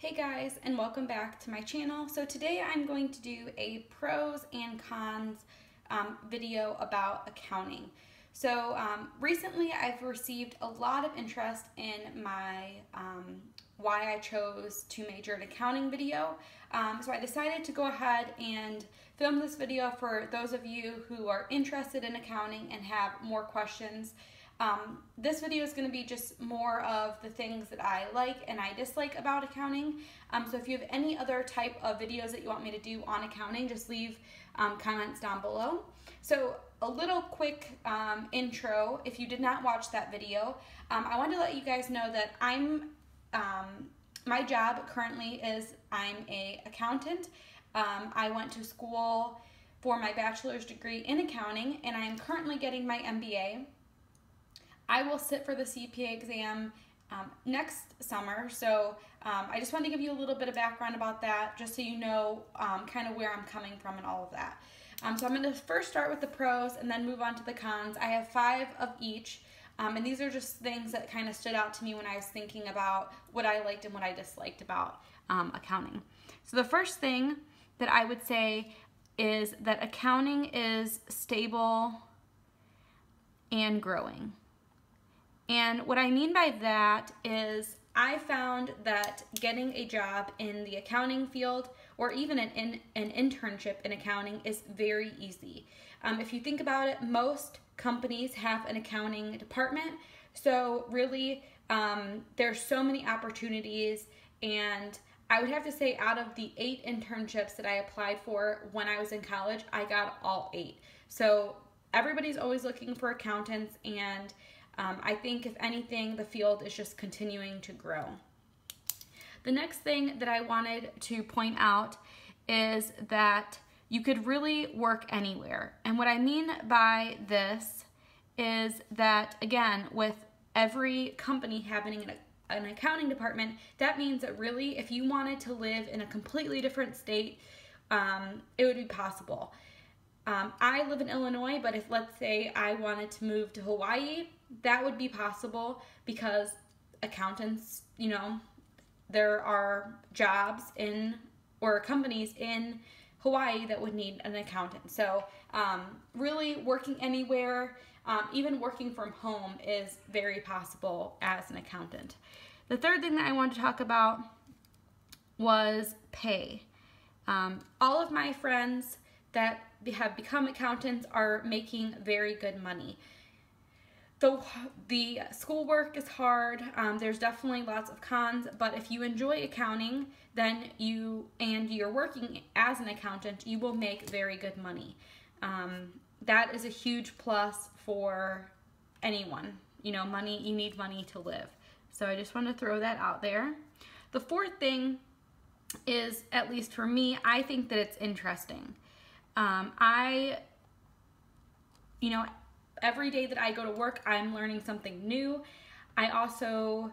Hey guys, and welcome back to my channel. So today I'm going to do a pros and cons video about accounting. So recently I've received a lot of interest in my why I chose to major in accounting video. So I decided to go ahead and film this video for those of you who are interested in accounting and have more questions. This video is going to be just more of the things that I like and I dislike about accounting. So if you have any other type of videos that you want me to do on accounting, just leave comments down below. So a little quick intro, if you did not watch that video, I wanted to let you guys know that my job currently is I'm an accountant. I went to school for my bachelor's degree in accounting and I am currently getting my MBA. I will sit for the CPA exam next summer, so I just wanted to give you a little bit of background about that, just so you know kind of where I'm coming from and all of that. So I'm going to first start with the pros and then move on to the cons. I have 5 of each, and these are just things that kind of stood out to me when I was thinking about what I liked and what I disliked about accounting. So the first thing that I would say is that accounting is stable and growing. And what I mean by that is I found that getting a job in the accounting field or even an internship in accounting is very easy. If you think about it, most companies have an accounting department, so really there's so many opportunities, and I would have to say out of the 8 internships that I applied for when I was in college, I got all 8. So everybody's always looking for accountants, and I think if anything, the field is just continuing to grow. The next thing that I wanted to point out is that you could really work anywhere. And what I mean by this is that, again, with every company having an accounting department, that means that really if you wanted to live in a completely different state, it would be possible. I live in Illinois, but if let's say I wanted to move to Hawaii, that would be possible because accountants, you know, there are jobs or companies in Hawaii that would need an accountant. So really working anywhere, even working from home is very possible as an accountant. The third thing that I wanted to talk about was pay. All of my friends that have become accountants are making very good money. The schoolwork is hard. There's definitely lots of cons, but if you enjoy accounting, then you're working as an accountant, you will make very good money. That is a huge plus for anyone. You know, money, you need money to live. So I just want to throw that out there. The fourth thing is, at least for me, I think that it's interesting. Every day that I go to work, I'm learning something new. I also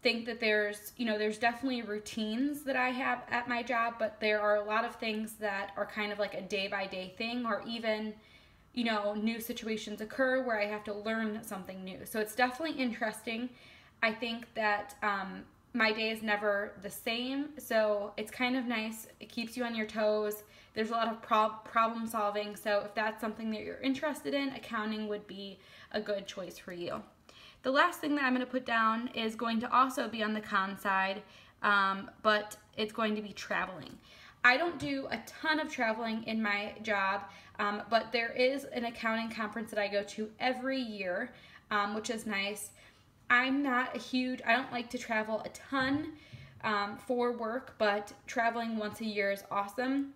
think that there's definitely routines that I have at my job, but there are a lot of things that are kind of like a day-by-day thing, or even, new situations occur where I have to learn something new. So it's definitely interesting. I think that my day is never the same, so it's kind of nice. It keeps you on your toes. There's a lot of problem solving, so if that's something that you're interested in, accounting would be a good choice for you. The last thing that I'm going to put down is going to also be on the con side, but it's going to be traveling. I don't do a ton of traveling in my job, but there is an accounting conference that I go to every year, which is nice. I don't like to travel a ton for work, but traveling once a year is awesome.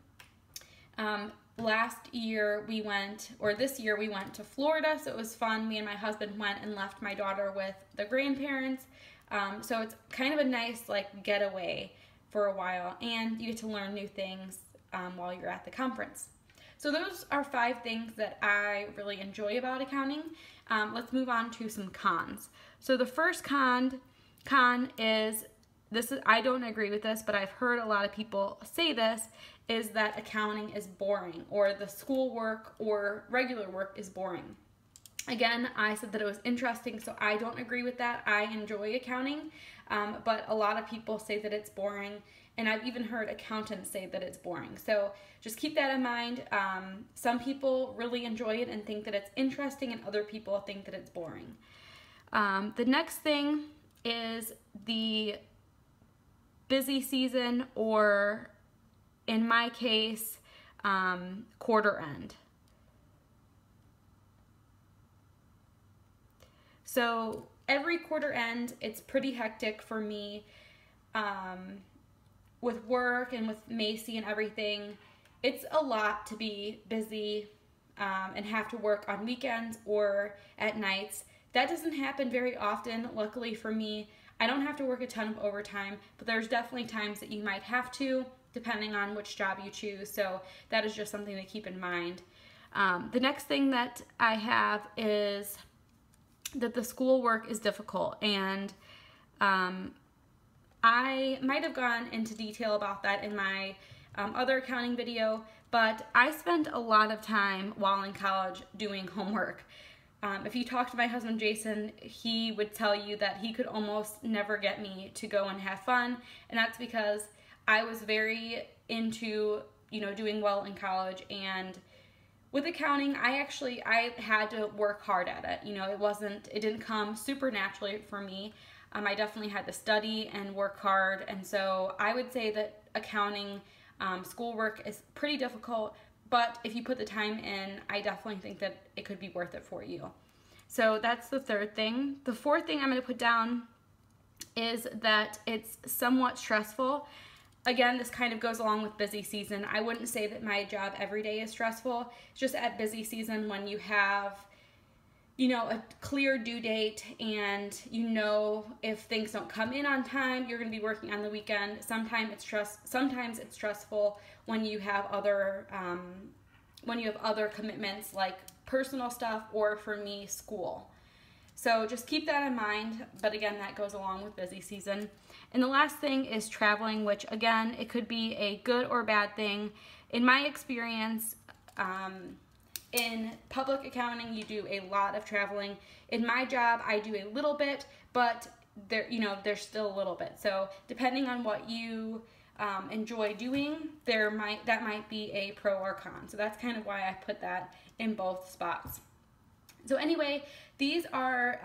This year we went to Florida, so it was fun. Me and my husband went and left my daughter with the grandparents. So it's kind of a nice getaway for a while, and you get to learn new things while you're at the conference. So those are 5 things that I really enjoy about accounting. Let's move on to some cons. So the first con is, I don't agree with this, but I've heard a lot of people say this, is that accounting is boring, or the schoolwork or regular work is boring. Again, I said that it was interesting, so I don't agree with that. I enjoy accounting, but a lot of people say that it's boring, and I've even heard accountants say that it's boring. So just keep that in mind. Some people really enjoy it and think that it's interesting, and other people think that it's boring. The next thing is the busy season, or in my case, quarter end. So every quarter end, it's pretty hectic for me with work and with Macy and everything. It's a lot to be busy and have to work on weekends or at nights. That doesn't happen very often, luckily for me. I don't have to work a ton of overtime, but there's definitely times that you might have to, depending on which job you choose. So that is just something to keep in mind. The next thing that I have is that the schoolwork is difficult, and I might have gone into detail about that in my other accounting video, but I spent a lot of time while in college doing homework. If you talk to my husband Jason, he would tell you that he could almost never get me to go and have fun, and that's because I was very into, doing well in college. And with accounting, I had to work hard at it. It didn't come super naturally for me. I definitely had to study and work hard, and so I would say that accounting schoolwork is pretty difficult, but if you put the time in, I definitely think that it could be worth it for you. So that's the third thing. The fourth thing I'm going to put down is that it's somewhat stressful. Again, this kind of goes along with busy season. I wouldn't say that my job every day is stressful. It's just at busy season when you have, a clear due date, and if things don't come in on time, you're going to be working on the weekend. Sometimes it's stressful when you have other commitments like personal stuff, or for me, school. So just keep that in mind, but again, that goes along with busy season. And the last thing is traveling, which again, it could be a good or bad thing. In my experience, in public accounting, you do a lot of traveling. In my job, I do a little bit, but there's still a little bit. So depending on what you enjoy doing, that might be a pro or con. So that's kind of why I put that in both spots. So anyway, these are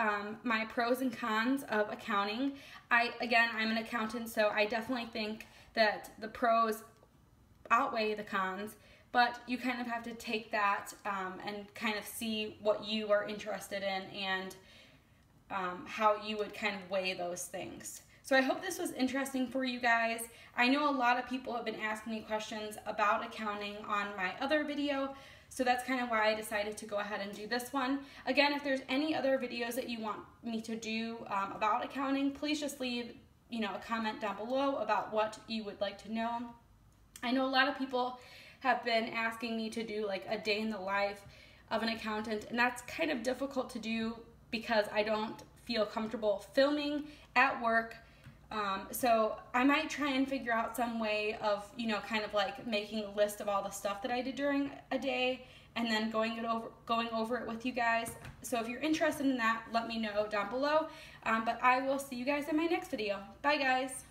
my pros and cons of accounting. I'm an accountant, so I definitely think that the pros outweigh the cons, but you kind of have to take that and kind of see what you are interested in, and how you would kind of weigh those things. So I hope this was interesting for you guys. I know a lot of people have been asking me questions about accounting on my other video, so that's kind of why I decided to go ahead and do this one. Again, if there's any other videos that you want me to do about accounting, please just leave a comment down below about what you would like to know. I know a lot of people have been asking me to do like a day in the life of an accountant, and that's kind of difficult to do because I don't feel comfortable filming at work. So I might try and figure out some way of, kind of like making a list of all the stuff that I did during a day, and then going over it with you guys. So if you're interested in that, let me know down below. But I will see you guys in my next video. Bye guys.